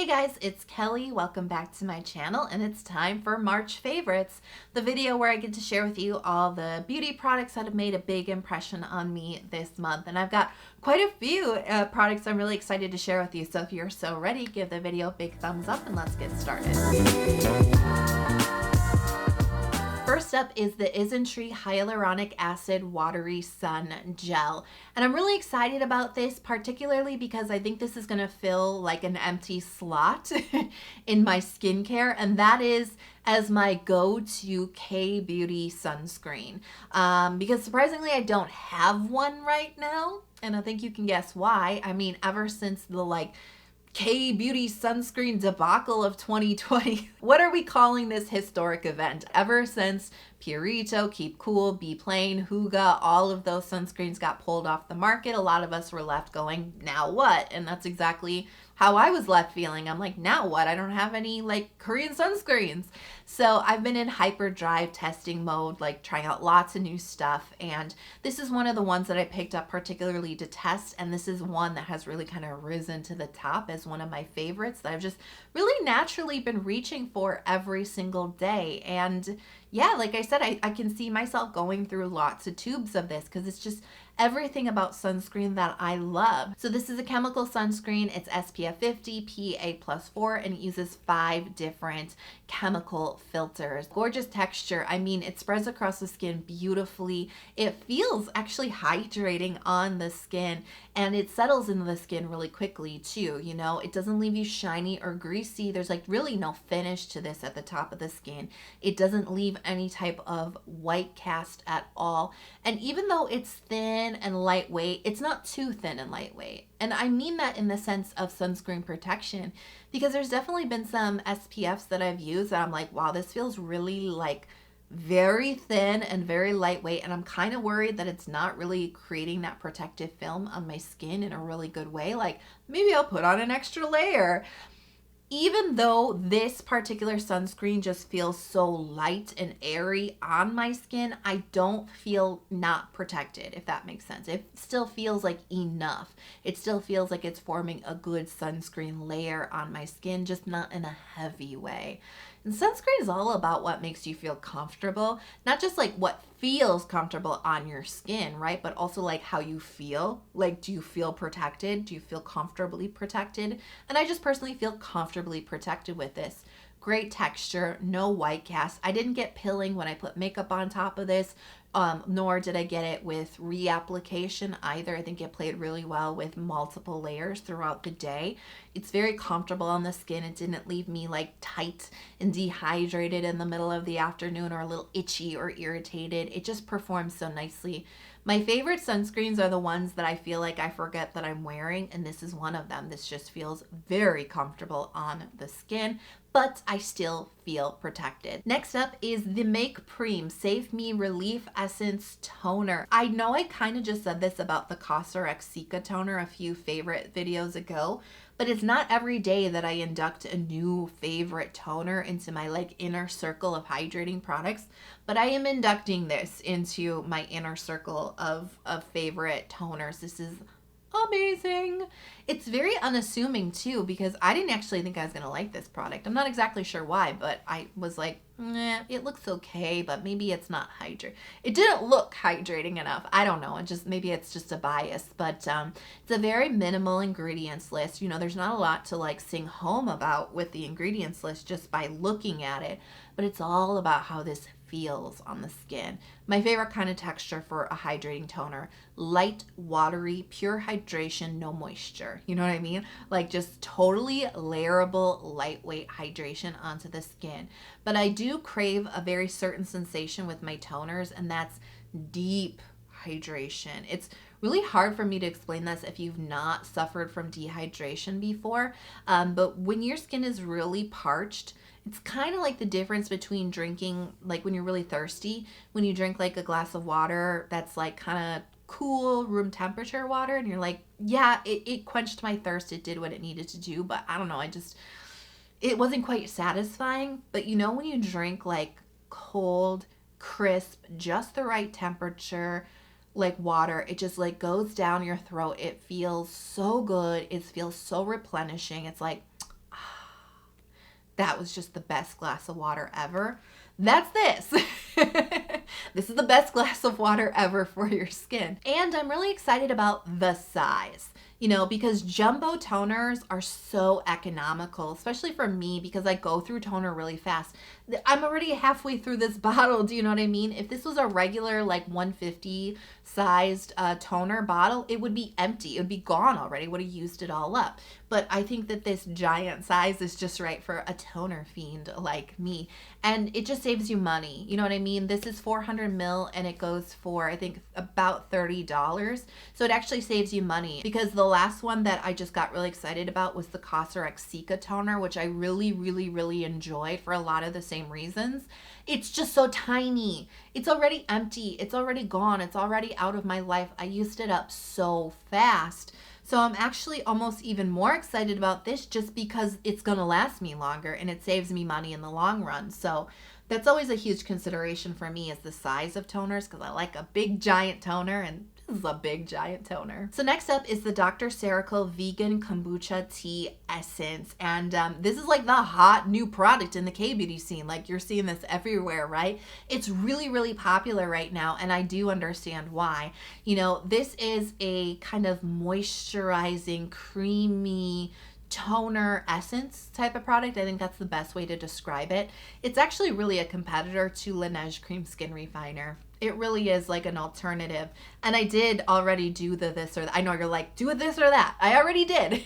Hey guys, it's Kelly. Welcome back to my channel, and it's time for March Favorites, the video where I get to share with you all the beauty products that have made a big impression on me this month. And I've got quite a few products I'm really excited to share with you. So if you're so ready, give the video a big thumbs up and let's get started. First up is the Isntree Hyaluronic Acid Watery Sun Gel. And I'm really excited about this, particularly because I think this is going to fill like an empty slot in my skincare. And that is as my go-to K-beauty sunscreen. Because surprisingly, I don't have one right now. And I think you can guess why. I mean, ever since the K-beauty sunscreen debacle of 2020. What are we calling this historic event? Ever since Purito, Keep Cool, Be Plain, Hooga, all of those sunscreens got pulled off the market, a lot of us were left going, now what? And that's exactly how I was left feeling. I'm like, now what? I don't have any Korean sunscreens. So I've been in hyperdrive testing mode, trying out lots of new stuff. And this is one of the ones that I picked up particularly to test. And this is one that has really kind of risen to the top as one of my favorites that I've just really naturally been reaching for every single day. And yeah, like I said, I can see myself going through lots of tubes of this because it's just everything about sunscreen that I love. So this is a chemical sunscreen. It's SPF 50, PA++, and it uses 5 different chemical filters. Gorgeous texture. I mean, it spreads across the skin beautifully. It feels actually hydrating on the skin, and it settles into the skin really quickly too. You know, it doesn't leave you shiny or greasy. There's really no finish to this at the top of the skin. It doesn't leave any type of white cast at all. And even though it's thin and lightweight, it's not too thin and lightweight. And I mean that in the sense of sunscreen protection, because there's definitely been some SPFs that I've used that I'm like, wow, this feels really very thin and very lightweight, and I'm kind of worried that it's not really creating that protective film on my skin in a really good way. Maybe I'll put on an extra layer. Even though this particular sunscreen just feels so light and airy on my skin, I don't feel not protected, if that makes sense. It still feels like enough. It still feels like it's forming a good sunscreen layer on my skin, just not in a heavy way. And sunscreen is all about what makes you feel comfortable, not just what feels comfortable on your skin, right? But also how you feel. Do you feel protected? Do you feel comfortably protected? And I just personally feel comfortably protected with this. Great texture, no white cast. I didn't get pilling when I put makeup on top of this, nor did I get it with reapplication either. I think it played really well with multiple layers throughout the day. It's very comfortable on the skin. It didn't leave me tight and dehydrated in the middle of the afternoon or a little itchy or irritated. It just performs so nicely. My favorite sunscreens are the ones that I feel like I forget that I'm wearing, and this is one of them. This just feels very comfortable on the skin, but I still feel protected. Next up is the Make Preme Save Me Relief Essence Toner. I know I kind of just said this about the Cosrx Cica toner a few favorite videos ago, but it's not every day that I induct a new favorite toner into my inner circle of hydrating products, but I am inducting this into my inner circle of favorite toners. This is amazing. It's very unassuming too, because I didn't actually think I was gonna like this product. I'm not exactly sure why, but I was like, nah, it looks okay, but maybe it's not hydrating. It didn't look hydrating enough. I don't know. Maybe it's just a bias, but it's a very minimal ingredients list. You know, there's not a lot to sing home about with the ingredients list just by looking at it, but it's all about how this feels on the skin. My favorite kind of texture for a hydrating toner: light, watery, pure hydration, no moisture. You know what I mean? Just totally layerable, lightweight hydration onto the skin. But I do crave a very certain sensation with my toners, and that's deep hydration. It's really hard for me to explain this if you've not suffered from dehydration before, but when your skin is really parched, it's kind of like the difference between drinking, when you're really thirsty, when you drink a glass of water that's kind of cool room temperature water, and you're like, yeah, it quenched my thirst, it did what it needed to do, but I don't know, it wasn't quite satisfying. But when you drink cold, crisp, just the right temperature, water, it just goes down your throat. It feels so good. It feels so replenishing. It's that was just the best glass of water ever. That's this. This is the best glass of water ever for your skin. And I'm really excited about the size, you know, because jumbo toners are so economical, especially for me because I go through toner really fast. I'm already halfway through this bottle. Do you know what I mean? If this was a regular like 150 sized toner bottle, it would be empty. It would be gone already. Would have used it all up. But I think that this giant size is just right for a toner fiend like me. And it just saves you money. You know what I mean? This is 400 ml and it goes for, I think, about $30. So it actually saves you money, because the last one that I just got really excited about was the Cosrx Cica toner, which I really enjoyed for a lot of the same reasons. It's just so tiny. It's already empty. It's already gone. It's already out of my life. I used it up so fast. So I'm actually almost even more excited about this just because it's going to last me longer and it saves me money in the long run. So that's always a huge consideration for me, is the size of toners, because I like a big giant toner, and this is a big giant toner. So next up is the Dr. Ceuracle Vegan Kombucha Tea Essence. And this is like the hot new product in the K-beauty scene. Like, you're seeing this everywhere, right? It's really popular right now, and I do understand why. You know, this is a kind of moisturizing, creamy toner essence type of product. I think that's the best way to describe it. It's actually really a competitor to Laneige Cream Skin Refiner. It really is like an alternative. And I did already do the this or that. I know you're like, do a this or that. I already did.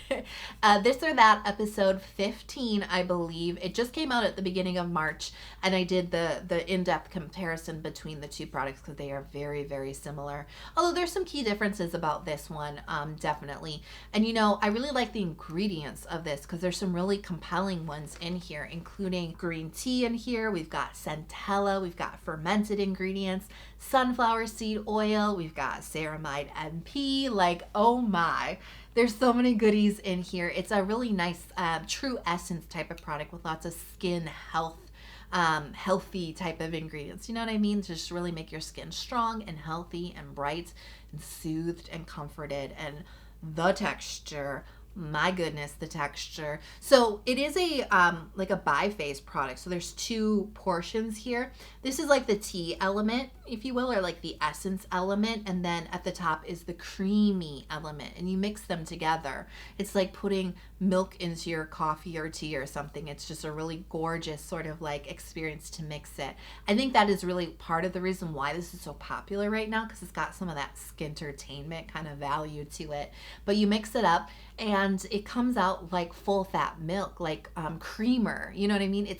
This or that episode 15, I believe. It just came out at the beginning of March. And I did the in-depth comparison between the two products because they are very similar. Although there's some key differences about this one, definitely. And you know, I really like the ingredients of this because there's some really compelling ones in here, including green tea in here. We've got centella. We've got fermented ingredients, sunflower seed oil, we've got Ceramiaid MP, like, oh my, there's so many goodies in here. It's a really nice true essence type of product with lots of skin health, healthy type of ingredients. You know what I mean? To just really make your skin strong and healthy and bright and soothed and comforted. And the texture, my goodness, the texture. So it is a like a biphase product. So there's two portions here. This is like the tea element, if you will, or like the essence element, and then at the top is the creamy element, and you mix them together. It's like putting milk into your coffee or tea or something. It's just a really gorgeous sort of like experience to mix it. I think that is really part of the reason why this is so popular right now, because it's got some of that skintertainment kind of value to it. But you mix it up and it comes out like full fat milk, like creamer. You know what I mean?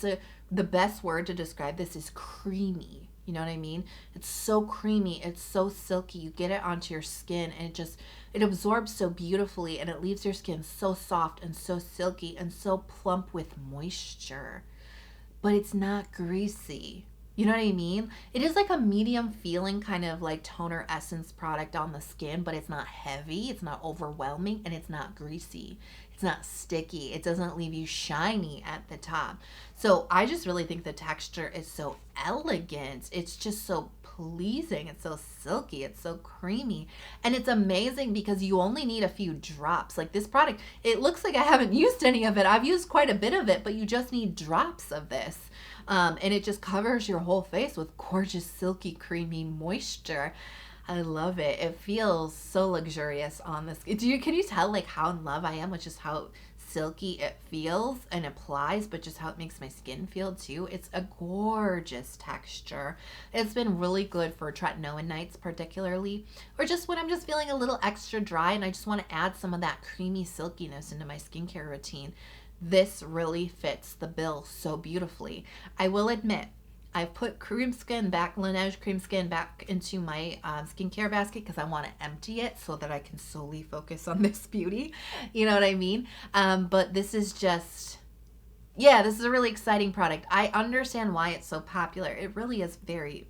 The best word to describe this is creamy. You know what I mean? It's so creamy. It's so silky. You get it onto your skin and it absorbs so beautifully, and it leaves your skin so soft and so silky and so plump with moisture. But it's not greasy. You know what I mean? It is like a medium feeling kind of like toner essence product on the skin, but it's not heavy, it's not overwhelming, and it's not greasy. It's not sticky. It doesn't leave you shiny at the top. So I just really think the texture is so elegant. It's just so pleasing. It's so silky. It's so creamy. And it's amazing because you only need a few drops. Like this product, it looks like I haven't used any of it. I've used quite a bit of it, but you just need drops of this. And it just covers your whole face with gorgeous, silky, creamy moisture. I love it. It feels so luxurious on the skin. Can you tell like how in love I am with just how silky it feels and applies, but just how it makes my skin feel too? It's a gorgeous texture. It's been really good for tretinoin nights particularly, or just when I'm just feeling a little extra dry and I just want to add some of that creamy silkiness into my skincare routine. This really fits the bill so beautifully. I will admit, I've put Laneige Cream Skin back into my skincare basket because I want to empty it so that I can solely focus on this beauty. You know what I mean? But this is just, yeah, this is a really exciting product. I understand why it's so popular. It really is very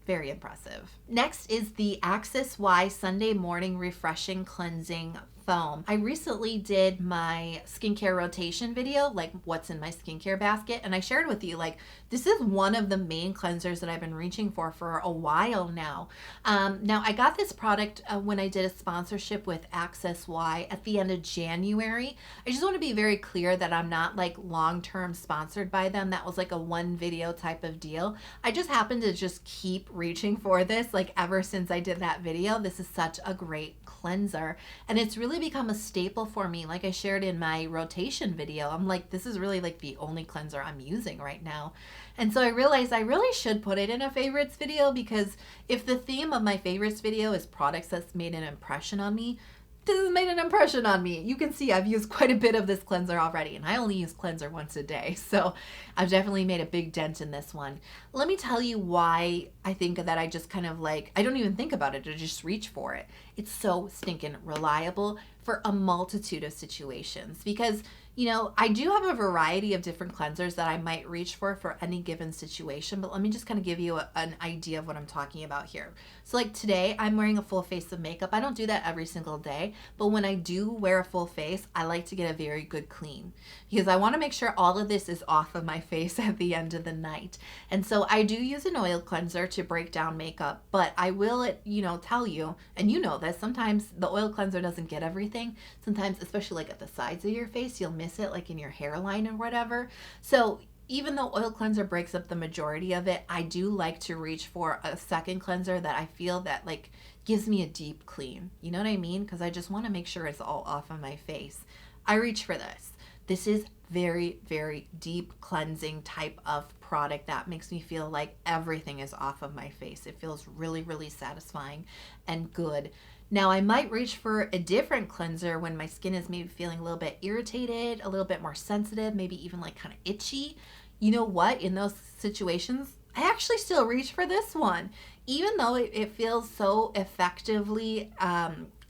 impressive. Next is the Axis Y Sunday Morning Refreshing Cleansing foam. I recently did my skincare rotation video, like what's in my skincare basket, and I shared with you, like, this is one of the main cleansers that I've been reaching for a while now. Now, I got this product when I did a sponsorship with Access Y at the end of January. I just want to be very clear that I'm not like long-term sponsored by them. That was like a one video type of deal. I just happened to just keep reaching for this like ever since I did that video. This is such a great cleanser, and it's really become a staple for me. Like I shared in my rotation video, I'm like, this is really like the only cleanser I'm using right now. And so I realized I really should put it in a favorites video, because if the theme of my favorites video is products that's made an impression on me, this has made an impression on me. You can see I've used quite a bit of this cleanser already, and I only use cleanser once a day. So I've definitely made a big dent in this one. Let me tell you why I think that I just kind of like, I don't even think about it, I just reach for it. It's so stinking reliable for a multitude of situations, because you know, I do have a variety of different cleansers that I might reach for any given situation, but let me just kind of give you an idea of what I'm talking about here. So like today, I'm wearing a full face of makeup. I don't do that every single day, but when I do wear a full face, I like to get a very good clean, because I want to make sure all of this is off of my face at the end of the night. And so I do use an oil cleanser to break down makeup, but I will, you know, tell you, and you know this, sometimes the oil cleanser doesn't get everything. Sometimes, especially like at the sides of your face, you'll miss it, like in your hairline or whatever. So even though oil cleanser breaks up the majority of it, I do like to reach for a second cleanser that I feel that like gives me a deep clean. You know what I mean? Because I just want to make sure it's all off of my face. I reach for this. This is very, very deep cleansing type of product that makes me feel like everything is off of my face. It feels really, really satisfying and good. Now, I might reach for a different cleanser when my skin is maybe feeling a little bit irritated, a little bit more sensitive, maybe even like kind of itchy. You know what? In those situations, I actually still reach for this one, even though it feels so effectively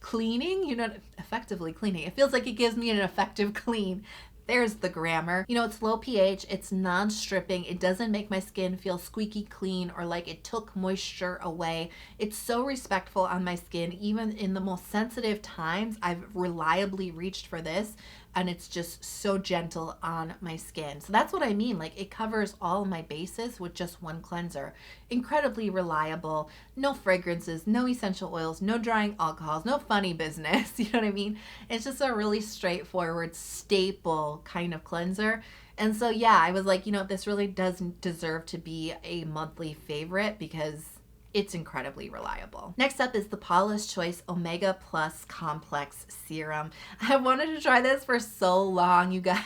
cleaning, you know, effectively cleaning. It feels like it gives me an effective clean. There's the grammar. You know, it's low pH, it's non-stripping, it doesn't make my skin feel squeaky clean or like it took moisture away. It's so respectful on my skin. Even in the most sensitive times, I've reliably reached for this, and it's just so gentle on my skin. So that's what I mean. Like, it covers all my bases with just one cleanser. Incredibly reliable, no fragrances, no essential oils, no drying alcohols, no funny business. You know what I mean? It's just a really straightforward, staple kind of cleanser. And so, yeah, I was like, you know, this really does deserve to be a monthly favorite because it's incredibly reliable. Next up is the Paula's Choice Omega Plus Complex Serum. I wanted to try this for so long, you guys,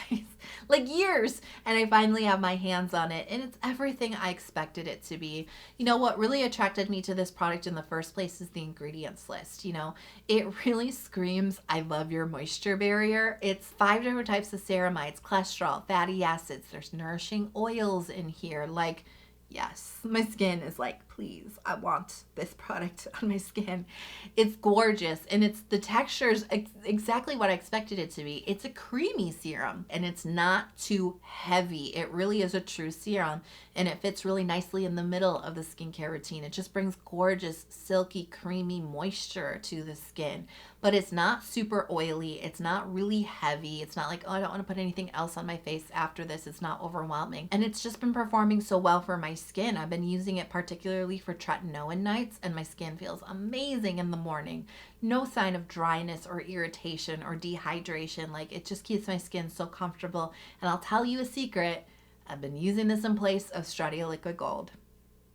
like years, and I finally have my hands on it, and it's everything I expected it to be. You know, what really attracted me to this product in the first place is the ingredients list. You know, it really screams, I love your moisture barrier. It's 5 different types of ceramides, cholesterol, fatty acids, there's nourishing oils in here. Like, yes, my skin is like, please, I want this product on my skin. It's gorgeous, and the texture is exactly what I expected it to be. It's a creamy serum, and it's not too heavy. It really is a true serum, and it fits really nicely in the middle of the skincare routine. It just brings gorgeous, silky, creamy moisture to the skin, but it's not super oily. It's not really heavy. It's not like, oh, I don't want to put anything else on my face after this. It's not overwhelming, and it's just been performing so well for my skin. I've been using it particularly for tretinoin nights, and my skin feels amazing in the morning. No sign of dryness or irritation or dehydration. Like, it just keeps my skin so comfortable. And I'll tell you a secret, I've been using this in place of Stratia Liquid Gold.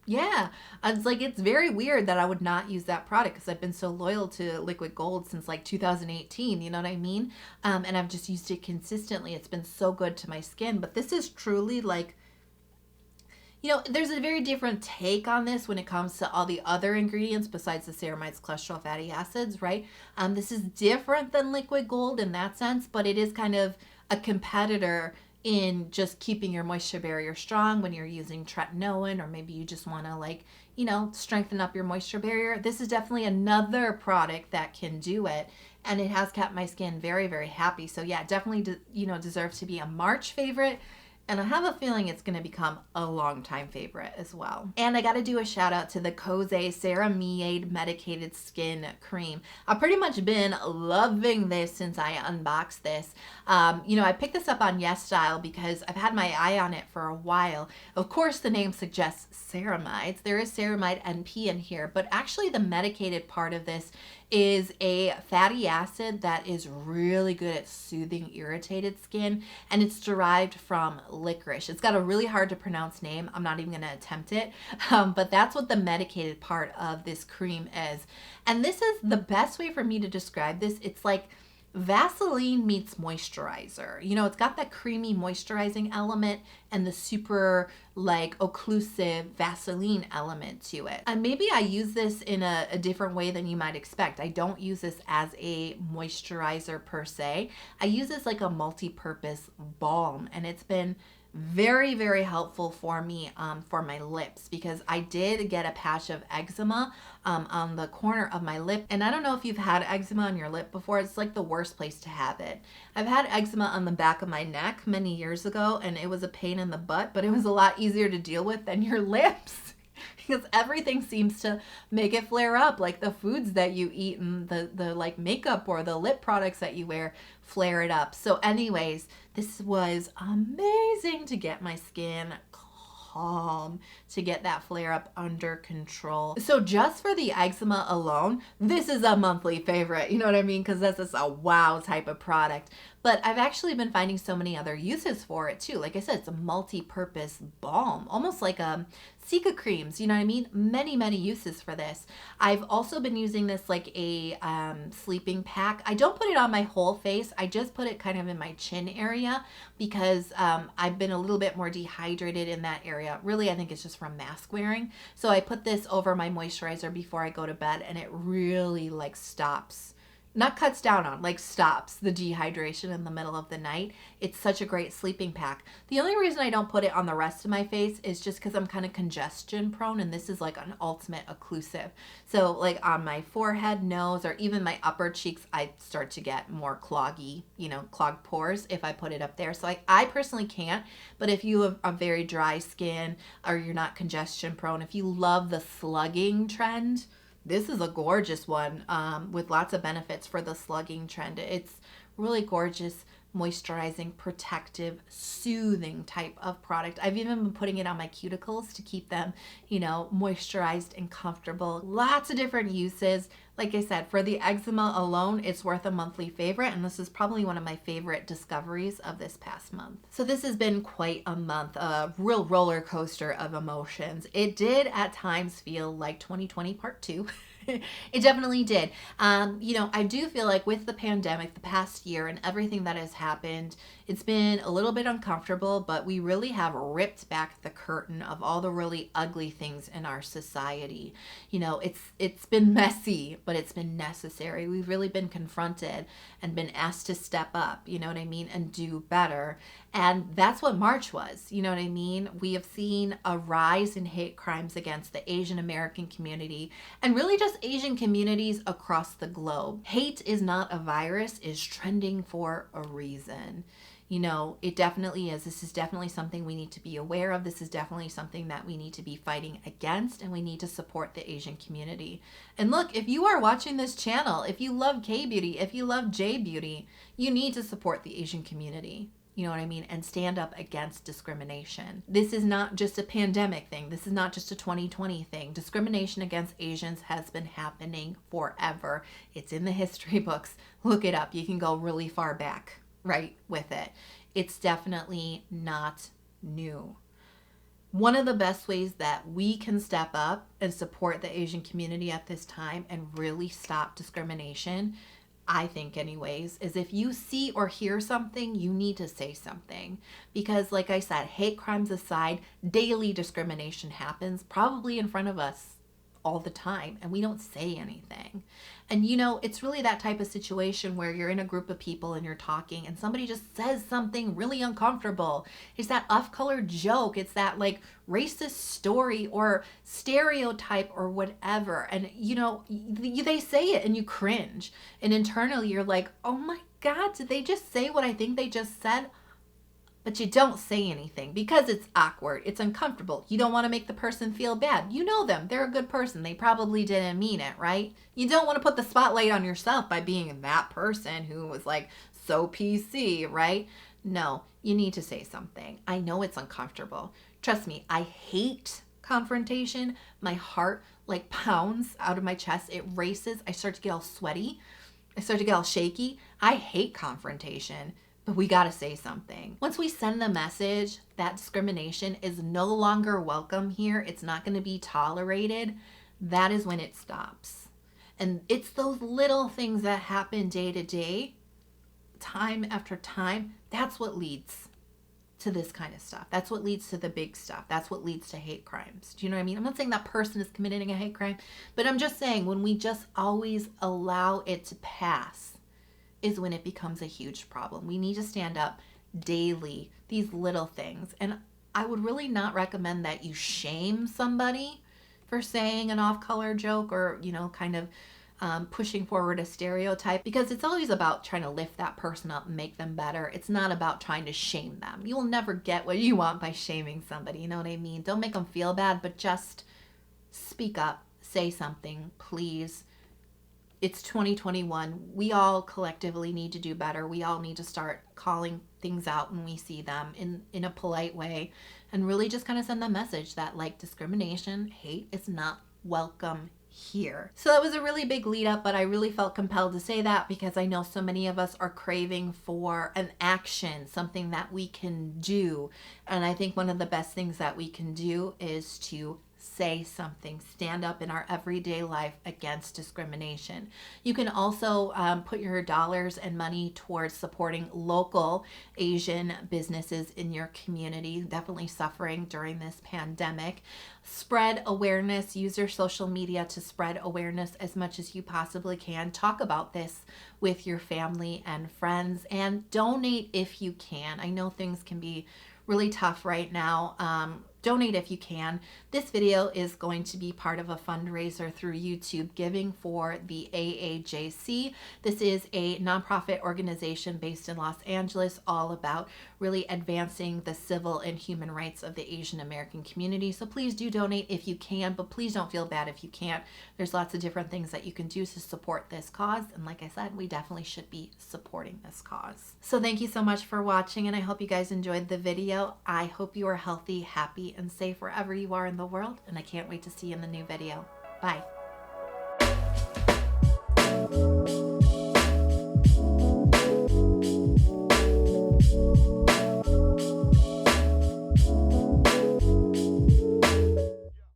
Yeah, it's like, it's very weird that I would not use that product because I've been so loyal to Liquid Gold since like 2018, you know what I mean? And I've just used it consistently. It's been so good to my skin, but this is truly like, you know, there's a very different take on this when it comes to all the other ingredients besides the ceramides, cholesterol, fatty acids, right? This is different than Liquid Gold in that sense, but it is kind of a competitor in just keeping your moisture barrier strong when you're using tretinoin, or maybe you just want to, like, you know, strengthen up your moisture barrier. This is definitely another product that can do it, and it has kept my skin very, very happy. So yeah, definitely, you know, deserves to be a March favorite. And I have a feeling it's going to become a long-time favorite as well. And I got to do a shout out to the Ceramiaid Medicated Skin Cream. I've pretty much been loving this since I unboxed this. You know, I picked this up on YesStyle because I've had my eye on it for a while. Of course, the name suggests ceramides. There is ceramide NP in here, but actually the medicated part of this is a fatty acid that is really good at soothing irritated skin, and it's derived from licorice. It's got a really hard to pronounce name. I'm not even going to attempt it, but that's what the medicated part of this cream is. And this is the best way for me to describe this. It's like Vaseline meets moisturizer. You know, it's got that creamy moisturizing element and the super like occlusive Vaseline element to it. And maybe I use this in a different way than you might expect. I don't use this as a moisturizer per se. I use this like a multi-purpose balm, and it's been very, very helpful for me for my lips, because I did get a patch of eczema on the corner of my lip. And I don't know if you've had eczema on your lip before. It's like the worst place to have it. I've had eczema on the back of my neck many years ago, and it was a pain in the butt, but it was a lot easier to deal with than your lips. Because everything seems to make it flare up, like the foods that you eat and the like makeup or the lip products that you wear flare it up. So anyways, this was amazing to get my skin calm, to get that flare up under control. So just for the eczema alone, this is a monthly favorite, you know what I mean? Because this is a wow type of product. But I've actually been finding so many other uses for it too. Like I said, it's a multi-purpose balm, almost like Cica creams, you know what I mean? Many, many uses for this. I've also been using this like a sleeping pack. I don't put it on my whole face. I just put it kind of in my chin area because I've been a little bit more dehydrated in that area. Really, I think it's just from mask wearing. So I put this over my moisturizer before I go to bed, and it really like stops, not cuts down on, like stops the dehydration in the middle of the night. It's such a great sleeping pack. The only reason I don't put it on the rest of my face is just because I'm kind of congestion prone, and this is like an ultimate occlusive. So like on my forehead, nose, or even my upper cheeks, I start to get more cloggy, you know, clogged pores if I put it up there. So I personally can't, but if you have a very dry skin or you're not congestion prone, if you love the slugging trend, this is a gorgeous one with lots of benefits for the slugging trend. It's really gorgeous, moisturizing, protective, soothing type of product. I've even been putting it on my cuticles to keep them, you know, moisturized and comfortable. Lots of different uses. Like I said, for the eczema alone, it's worth a monthly favorite, and this is probably one of my favorite discoveries of this past month. So this has been quite a month, a real roller coaster of emotions. It did at times feel like 2020 part 2. It definitely did. You know, I do feel like with the pandemic, the past year and everything that has happened, it's been a little bit uncomfortable, but we really have ripped back the curtain of all the really ugly things in our society. You know, it's been messy, but it's been necessary. We've really been confronted and been asked to step up, you know what I mean, and do better. And that's what March was, you know what I mean? We have seen a rise in hate crimes against the Asian American community and really just Asian communities across the globe. Hate is not a virus is trending for a reason. You know, it definitely is. This is definitely something we need to be aware of. This is definitely something that we need to be fighting against, and we need to support the Asian community. And look, if you are watching this channel, if you love K-beauty, if you love J-beauty, you need to support the Asian community. You know what I mean? And stand up against discrimination. This is not just a pandemic thing. This is not just a 2020 thing. Discrimination against Asians has been happening forever. It's in the history books. Look it up. You can go really far back, right, with it. It's definitely not new. One of the best ways that we can step up and support the Asian community at this time and really stop discrimination, I think anyways, is if you see or hear something, you need to say something. Because like I said, hate crimes aside, daily discrimination happens probably in front of us all the time, and we don't say anything. And you know, it's really that type of situation where you're in a group of people and you're talking and somebody just says something really uncomfortable. It's that off-color joke. It's that like racist story or stereotype or whatever. And you know, they say it and you cringe. And internally you're like, oh my God, did they just say what I think they just said? but you don't say anything because it's awkward. It's uncomfortable. You don't want to make the person feel bad. You know them. They're a good person. They probably didn't mean it, right? You don't want to put the spotlight on yourself by being that person who was like so PC, right? No, you need to say something. I know it's uncomfortable. Trust me, I hate confrontation. My heart like pounds out of my chest. It races. I start to get all sweaty. I start to get all shaky. I hate confrontation. But we got to say something. Once we send the message that discrimination is no longer welcome here, it's not going to be tolerated, that is when it stops. And it's those little things that happen day to day, time after time, that's what leads to this kind of stuff. That's what leads to the big stuff. That's what leads to hate crimes. Do you know what I mean? I'm not saying that person is committing a hate crime, but I'm just saying when we just always allow it to pass, is when it becomes a huge problem. We need to stand up daily, these little things. And I would really not recommend that you shame somebody for saying an off-color joke or, you know, kind of pushing forward a stereotype, because it's always about trying to lift that person up and make them better. It's not about trying to shame them. You will never get what you want by shaming somebody. You know what I mean? Don't make them feel bad, but just speak up, say something, please. It's 2021. We all collectively need to do better. We all need to start calling things out when we see them in a polite way and really just kind of send the message that like discrimination, hate is not welcome here. So that was a really big lead up, but I really felt compelled to say that because I know so many of us are craving for an action, something that we can do. And I think one of the best things that we can do is to say something, stand up in our everyday life against discrimination. You can also put your dollars and money towards supporting local Asian businesses in your community, definitely suffering during this pandemic. Spread awareness, use your social media to spread awareness as much as you possibly can. Talk about this with your family and friends, and donate if you can. I know things can be really tough right now. Donate if you can. This video is going to be part of a fundraiser through YouTube giving for the AAJC. This is a nonprofit organization based in Los Angeles, all about really advancing the civil and human rights of the Asian American community. So please do donate if you can, but please don't feel bad if you can't. There's lots of different things that you can do to support this cause. And like I said, we definitely should be supporting this cause. So thank you so much for watching, and I hope you guys enjoyed the video. I hope you are healthy, happy, and safe wherever you are in the world, and I can't wait to see you in the new video. Bye.